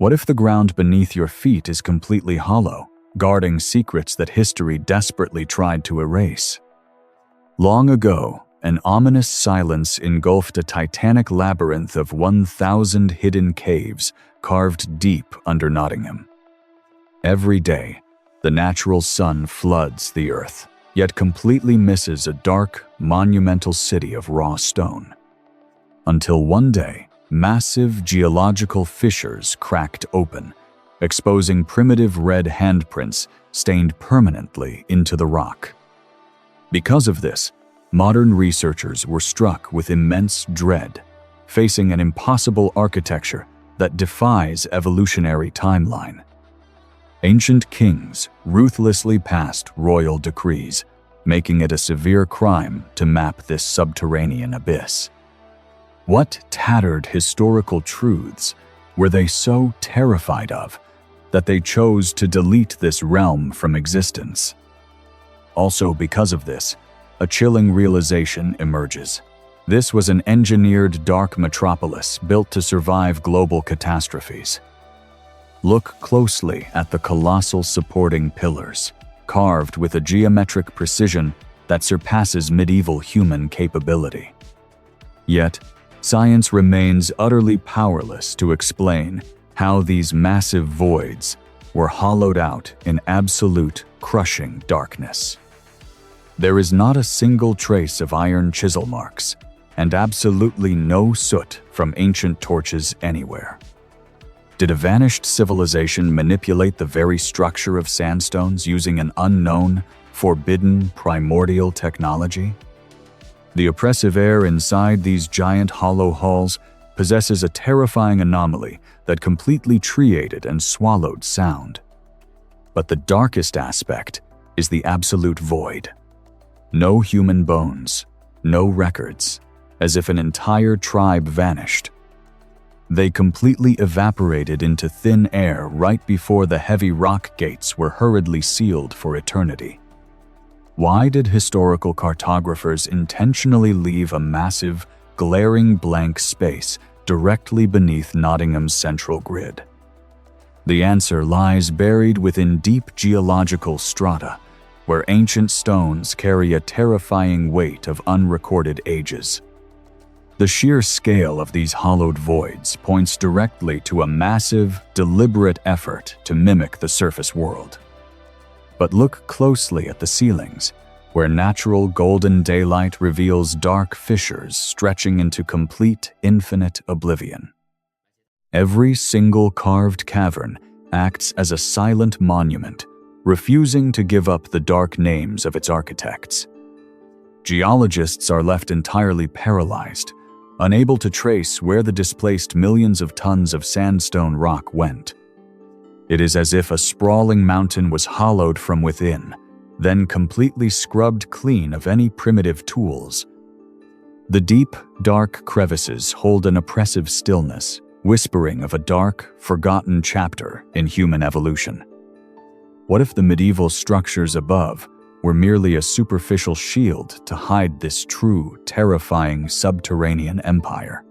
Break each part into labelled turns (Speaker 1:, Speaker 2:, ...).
Speaker 1: What if the ground beneath your feet is completely hollow, guarding secrets that history desperately tried to erase? Long ago, an ominous silence engulfed a titanic labyrinth of 1,000 hidden caves carved deep under Nottingham. Every day, the natural sun floods the earth, yet completely misses a dark, monumental city of raw stone. Until one day, massive geological fissures cracked open, exposing primitive red handprints stained permanently into the rock. Because of this, modern researchers were struck with immense dread, facing an impossible architecture that defies evolutionary timeline. Ancient kings ruthlessly passed royal decrees, making it a severe crime to map this subterranean abyss. What tattered historical truths were they so terrified of that they chose to delete this realm from existence? Also, because of this, a chilling realization emerges. This was an engineered dark metropolis built to survive global catastrophes. Look closely at the colossal supporting pillars, carved with a geometric precision that surpasses medieval human capability. Yet, science remains utterly powerless to explain how these massive voids were hollowed out in absolute, crushing darkness. There is not a single trace of iron chisel marks, and absolutely no soot from ancient torches anywhere. Did a vanished civilization manipulate the very structure of sandstones using an unknown, forbidden, primordial technology? The oppressive air inside these giant hollow halls possesses a terrifying anomaly that completely triated and swallowed sound. But the darkest aspect is the absolute void. No human bones, no records, as if an entire tribe vanished. They completely evaporated into thin air right before the heavy rock gates were hurriedly sealed for eternity. Why did historical cartographers intentionally leave a massive, glaring blank space directly beneath Nottingham's central grid? The answer lies buried within deep geological strata, where ancient stones carry a terrifying weight of unrecorded ages. The sheer scale of these hollowed voids points directly to a massive, deliberate effort to mimic the surface world. But look closely at the ceilings, where natural golden daylight reveals dark fissures stretching into complete, infinite oblivion. Every single carved cavern acts as a silent monument, refusing to give up the dark names of its architects. Geologists are left entirely paralyzed, unable to trace where the displaced millions of tons of sandstone rock went. It is as if a sprawling mountain was hollowed from within, then completely scrubbed clean of any primitive tools. The deep, dark crevices hold an oppressive stillness, whispering of a dark, forgotten chapter in human evolution. What if the medieval structures above were merely a superficial shield to hide this true, terrifying subterranean empire?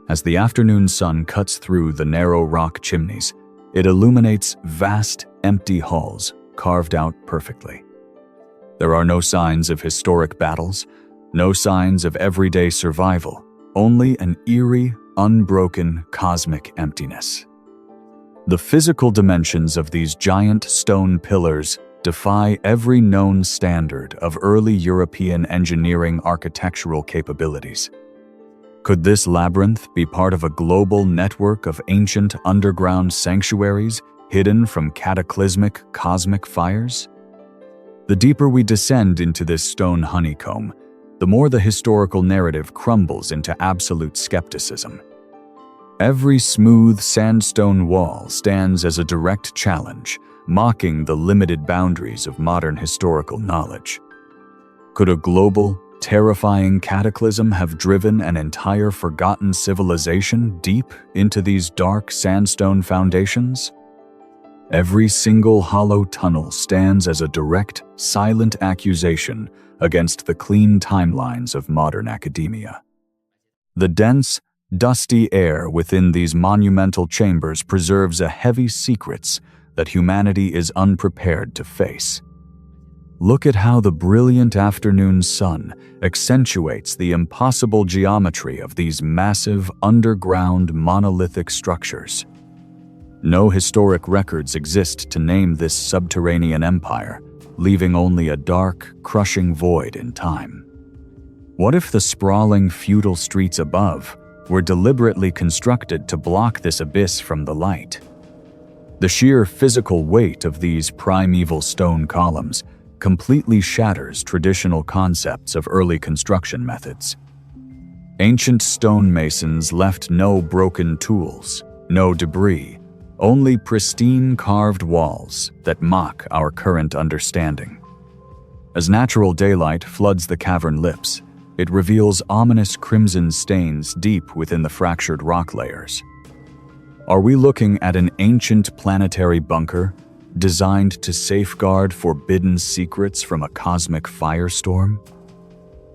Speaker 1: As the afternoon sun cuts through the narrow rock chimneys, it illuminates vast, empty halls carved out perfectly. There are no signs of historic battles, no signs of everyday survival, only an eerie, unbroken cosmic emptiness. The physical dimensions of these giant stone pillars defy every known standard of early European engineering architectural capabilities. Could this labyrinth be part of a global network of ancient underground sanctuaries hidden from cataclysmic cosmic fires? The deeper we descend into this stone honeycomb, the more the historical narrative crumbles into absolute skepticism. Every smooth sandstone wall stands as a direct challenge, mocking the limited boundaries of modern historical knowledge. Could a global, terrifying cataclysm have driven an entire forgotten civilization deep into these dark sandstone foundations? Every single hollow tunnel stands as a direct, silent accusation against the clean timelines of modern academia. The dense, Dusty air within these monumental chambers preserves a heavy secrets that humanity is unprepared to face. Look at how the brilliant afternoon sun accentuates the impossible geometry of these massive underground monolithic structures. No historic records exist to name this subterranean empire, leaving only a dark, crushing void in time. What if the sprawling feudal streets above were deliberately constructed to block this abyss from the light? The sheer physical weight of these primeval stone columns completely shatters traditional concepts of early construction methods. Ancient stonemasons left no broken tools, no debris, only pristine carved walls that mock our current understanding. As natural daylight floods the cavern lips, it reveals ominous crimson stains deep within the fractured rock layers. Are we looking at an ancient planetary bunker designed to safeguard forbidden secrets from a cosmic firestorm?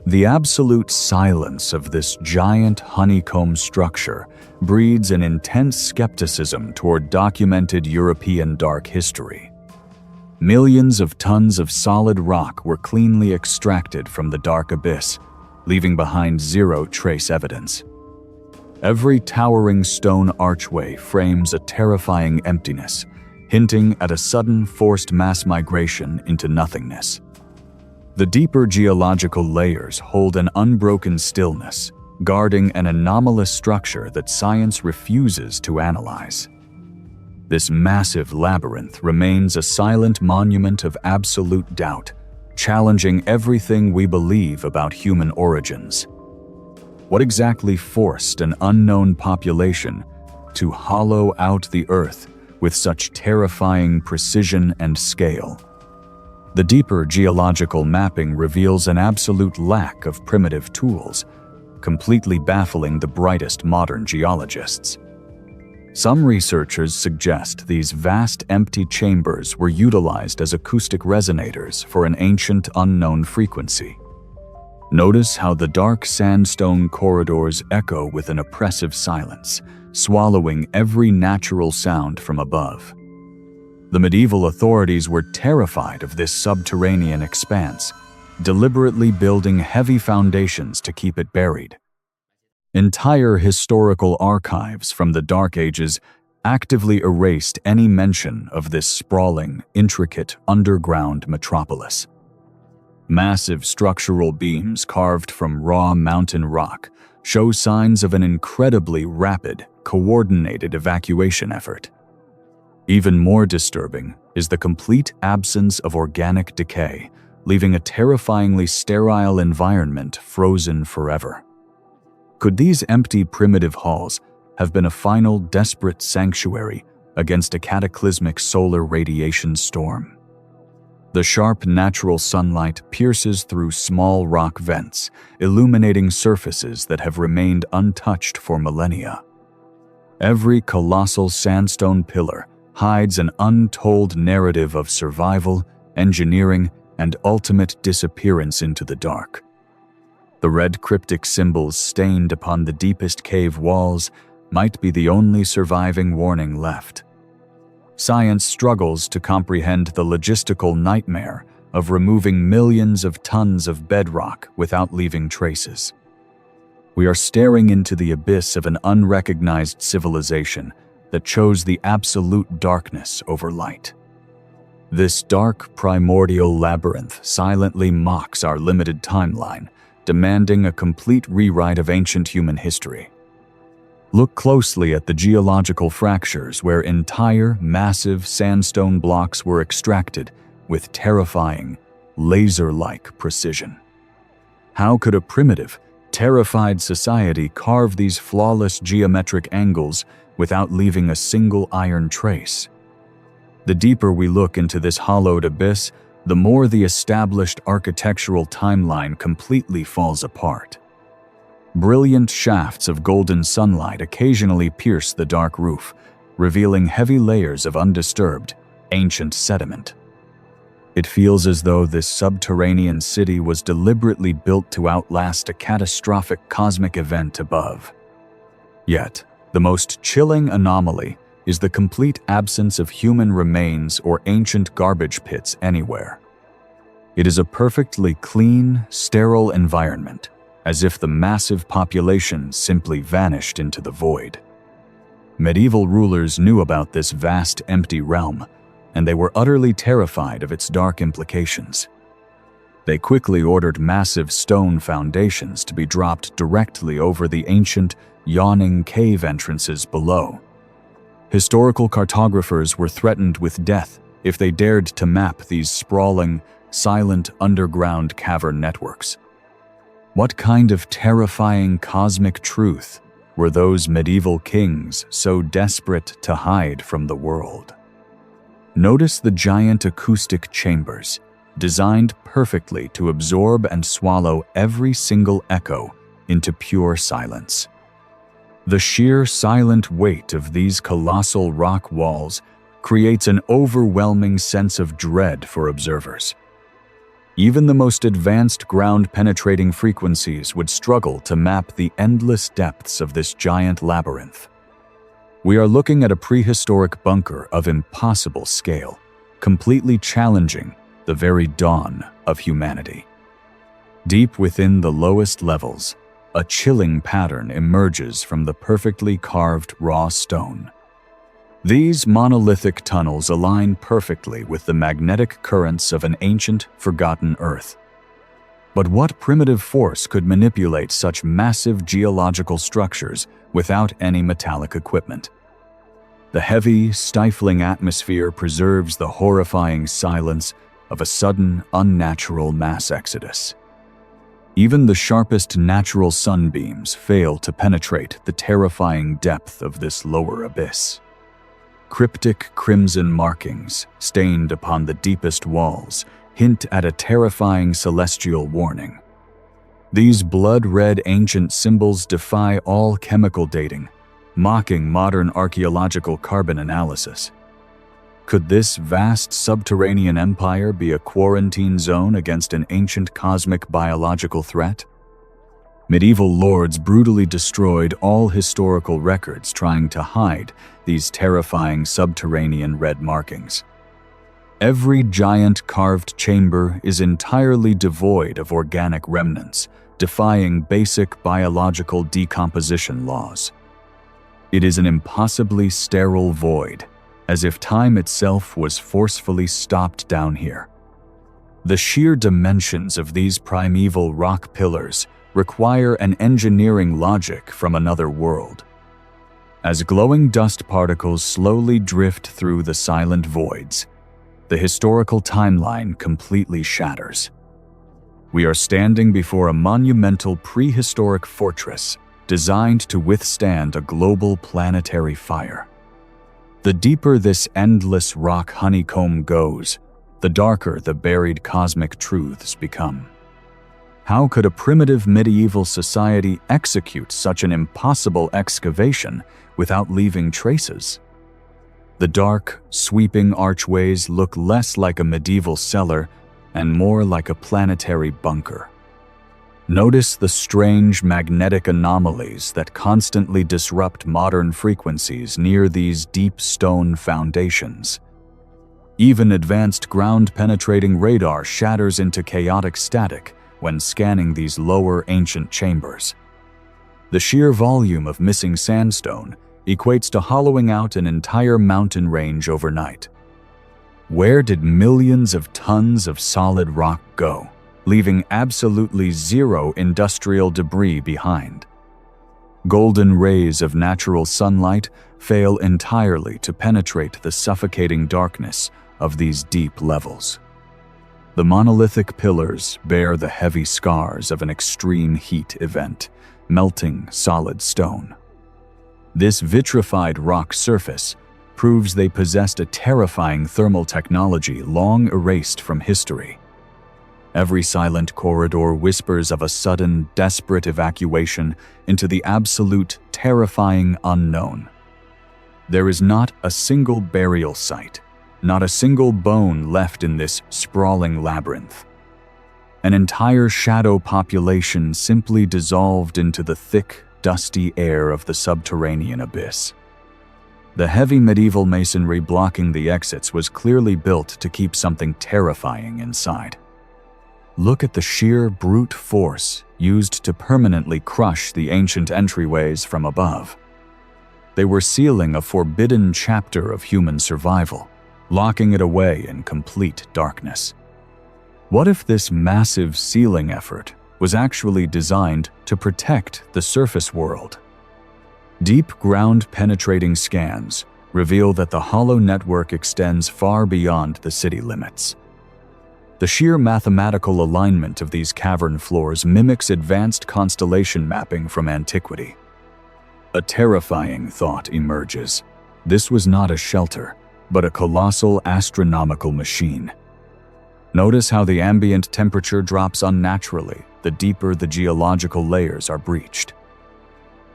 Speaker 1: The absolute silence of this giant honeycomb structure breeds an intense skepticism toward documented European dark history. Millions of tons of solid rock were cleanly extracted from the dark abyss, leaving behind zero trace evidence. Every towering stone archway frames a terrifying emptiness, hinting at a sudden forced mass migration into nothingness. The deeper geological layers hold an unbroken stillness, guarding an anomalous structure that science refuses to analyze. This massive labyrinth remains a silent monument of absolute doubt, challenging everything we believe about human origins. What exactly forced an unknown population to hollow out the earth with such terrifying precision and scale? The deeper geological mapping reveals an absolute lack of primitive tools, completely baffling the brightest modern geologists. Some researchers suggest these vast empty chambers were utilized as acoustic resonators for an ancient unknown frequency. Notice how the dark sandstone corridors echo with an oppressive silence, swallowing every natural sound from above. The medieval authorities were terrified of this subterranean expanse, deliberately building heavy foundations to keep it buried. Entire historical archives from the Dark Ages actively erased any mention of this sprawling, intricate underground metropolis. Massive structural beams carved from raw mountain rock show signs of an incredibly rapid, coordinated evacuation effort. Even more disturbing is the complete absence of organic decay, leaving a terrifyingly sterile environment frozen forever. Could these empty primitive halls have been a final desperate sanctuary against a cataclysmic solar radiation storm? The sharp natural sunlight pierces through small rock vents, illuminating surfaces that have remained untouched for millennia. Every colossal sandstone pillar hides an untold narrative of survival, engineering, and ultimate disappearance into the dark. The red cryptic symbols stained upon the deepest cave walls might be the only surviving warning left. Science struggles to comprehend the logistical nightmare of removing millions of tons of bedrock without leaving traces. We are staring into the abyss of an unrecognized civilization that chose the absolute darkness over light. This dark, primordial labyrinth silently mocks our limited timeline, demanding a complete rewrite of ancient human history. Look closely at the geological fractures where entire, massive sandstone blocks were extracted with terrifying, laser-like precision. How could a primitive, terrified society carve these flawless geometric angles without leaving a single iron trace? The deeper we look into this hollowed abyss, the more the established architectural timeline completely falls apart. Brilliant shafts of golden sunlight occasionally pierce the dark roof, revealing heavy layers of undisturbed, ancient sediment. It feels as though this subterranean city was deliberately built to outlast a catastrophic cosmic event above. Yet, the most chilling anomaly is the complete absence of human remains or ancient garbage pits anywhere. It is a perfectly clean, sterile environment, as if the massive population simply vanished into the void. Medieval rulers knew about this vast empty realm, and they were utterly terrified of its dark implications. They quickly ordered massive stone foundations to be dropped directly over the ancient, yawning cave entrances below. Historical cartographers were threatened with death if they dared to map these sprawling, silent underground cavern networks. What kind of terrifying cosmic truth were those medieval kings so desperate to hide from the world? Notice the giant acoustic chambers, designed perfectly to absorb and swallow every single echo into pure silence. The sheer silent weight of these colossal rock walls creates an overwhelming sense of dread for observers. Even the most advanced ground-penetrating frequencies would struggle to map the endless depths of this giant labyrinth. We are looking at a prehistoric bunker of impossible scale, completely challenging the very dawn of humanity. Deep within the lowest levels, a chilling pattern emerges from the perfectly carved raw stone. These monolithic tunnels align perfectly with the magnetic currents of an ancient, forgotten Earth. But what primitive force could manipulate such massive geological structures without any metallic equipment? The heavy, stifling atmosphere preserves the horrifying silence of a sudden, unnatural mass exodus. Even the sharpest natural sunbeams fail to penetrate the terrifying depth of this lower abyss. Cryptic crimson markings, stained upon the deepest walls, hint at a terrifying celestial warning. These blood-red ancient symbols defy all chemical dating, mocking modern archaeological carbon analysis. Could this vast subterranean empire be a quarantine zone against an ancient cosmic biological threat? Medieval lords brutally destroyed all historical records trying to hide these terrifying subterranean red markings. Every giant carved chamber is entirely devoid of organic remnants, defying basic biological decomposition laws. It is an impossibly sterile void, as if time itself was forcefully stopped down here. The sheer dimensions of these primeval rock pillars require an engineering logic from another world. As glowing dust particles slowly drift through the silent voids, the historical timeline completely shatters. We are standing before a monumental prehistoric fortress designed to withstand a global planetary fire. The deeper this endless rock honeycomb goes, the darker the buried cosmic truths become. How could a primitive medieval society execute such an impossible excavation without leaving traces? The dark, sweeping archways look less like a medieval cellar and more like a planetary bunker. Notice the strange magnetic anomalies that constantly disrupt modern frequencies near these deep stone foundations. Even advanced ground-penetrating radar shatters into chaotic static when scanning these lower ancient chambers. The sheer volume of missing sandstone equates to hollowing out an entire mountain range overnight. Where did millions of tons of solid rock go, leaving absolutely zero industrial debris behind? Golden rays of natural sunlight fail entirely to penetrate the suffocating darkness of these deep levels. The monolithic pillars bear the heavy scars of an extreme heat event, melting solid stone. This vitrified rock surface proves they possessed a terrifying thermal technology long erased from history. Every silent corridor whispers of a sudden, desperate evacuation into the absolute, terrifying unknown. There is not a single burial site, not a single bone left in this sprawling labyrinth. An entire shadow population simply dissolved into the thick, dusty air of the subterranean abyss. The heavy medieval masonry blocking the exits was clearly built to keep something terrifying inside. Look at the sheer brute force used to permanently crush the ancient entryways from above. They were sealing a forbidden chapter of human survival, locking it away in complete darkness. What if this massive sealing effort was actually designed to protect the surface world? Deep ground-penetrating scans reveal that the hollow network extends far beyond the city limits. The sheer mathematical alignment of these cavern floors mimics advanced constellation mapping from antiquity. A terrifying thought emerges. This was not a shelter, but a colossal astronomical machine. Notice how the ambient temperature drops unnaturally the deeper the geological layers are breached.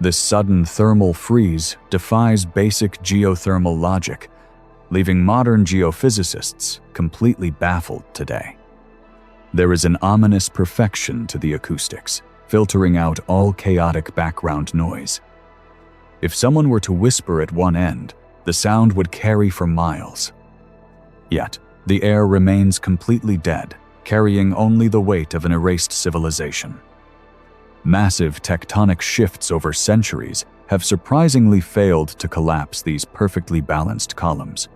Speaker 1: This sudden thermal freeze defies basic geothermal logic, leaving modern geophysicists completely baffled today. There is an ominous perfection to the acoustics, filtering out all chaotic background noise. If someone were to whisper at one end, the sound would carry for miles. Yet, the air remains completely dead, carrying only the weight of an erased civilization. Massive tectonic shifts over centuries have surprisingly failed to collapse these perfectly balanced columns.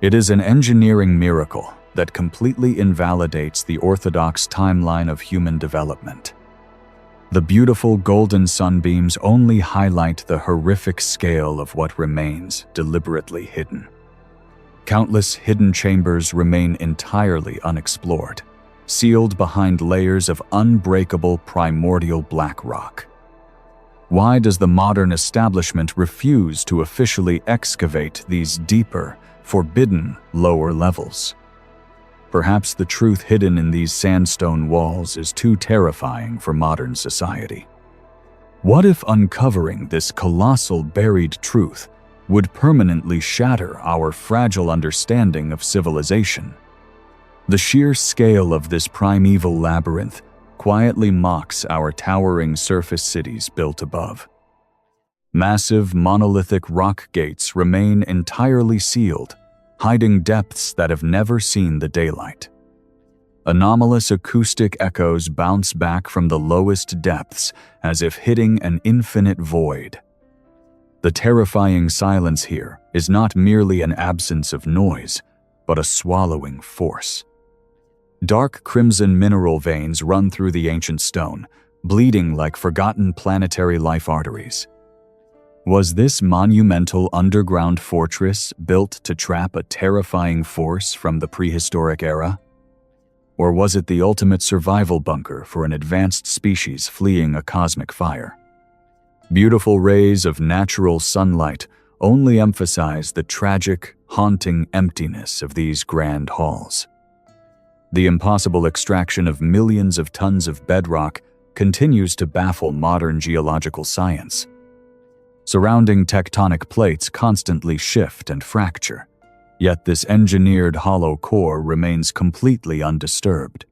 Speaker 1: It is an engineering miracle that completely invalidates the orthodox timeline of human development. The beautiful golden sunbeams only highlight the horrific scale of what remains deliberately hidden. Countless hidden chambers remain entirely unexplored, sealed behind layers of unbreakable primordial black rock. Why does the modern establishment refuse to officially excavate these deeper, forbidden lower levels? Perhaps the truth hidden in these sandstone walls is too terrifying for modern society. What if uncovering this colossal buried truth would permanently shatter our fragile understanding of civilization? The sheer scale of this primeval labyrinth quietly mocks our towering surface cities built above. Massive monolithic rock gates remain entirely sealed, hiding depths that have never seen the daylight. Anomalous acoustic echoes bounce back from the lowest depths as if hitting an infinite void. The terrifying silence here is not merely an absence of noise, but a swallowing force. Dark crimson mineral veins run through the ancient stone, bleeding like forgotten planetary life arteries. Was this monumental underground fortress built to trap a terrifying force from the prehistoric era? Or was it the ultimate survival bunker for an advanced species fleeing a cosmic fire? Beautiful rays of natural sunlight only emphasize the tragic, haunting emptiness of these grand halls. The impossible extraction of millions of tons of bedrock continues to baffle modern geological science. Surrounding tectonic plates constantly shift and fracture, yet this engineered hollow core remains completely undisturbed.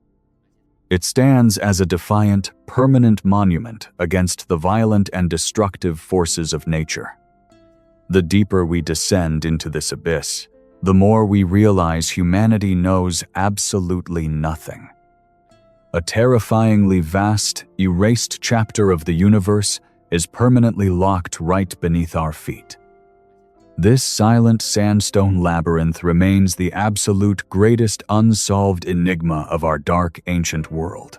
Speaker 1: It stands as a defiant, permanent monument against the violent and destructive forces of nature. The deeper we descend into this abyss, the more we realize humanity knows absolutely nothing. A terrifyingly vast, erased chapter of the universe is permanently locked right beneath our feet. This silent sandstone labyrinth remains the absolute greatest unsolved enigma of our dark ancient world.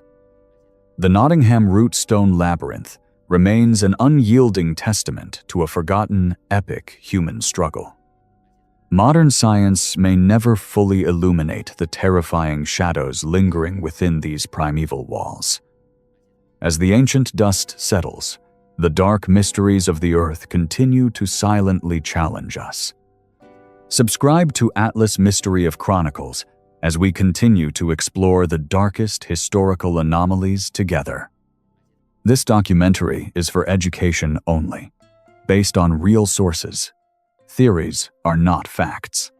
Speaker 1: The Nottingham rootstone labyrinth remains an unyielding testament to a forgotten, epic human struggle. Modern science may never fully illuminate the terrifying shadows lingering within these primeval walls. As the ancient dust settles, the dark mysteries of the earth continue to silently challenge us. Subscribe to Atlas Mystery of Chronicles as we continue to explore the darkest historical anomalies together. This documentary is for education only, based on real sources. Theories are not facts.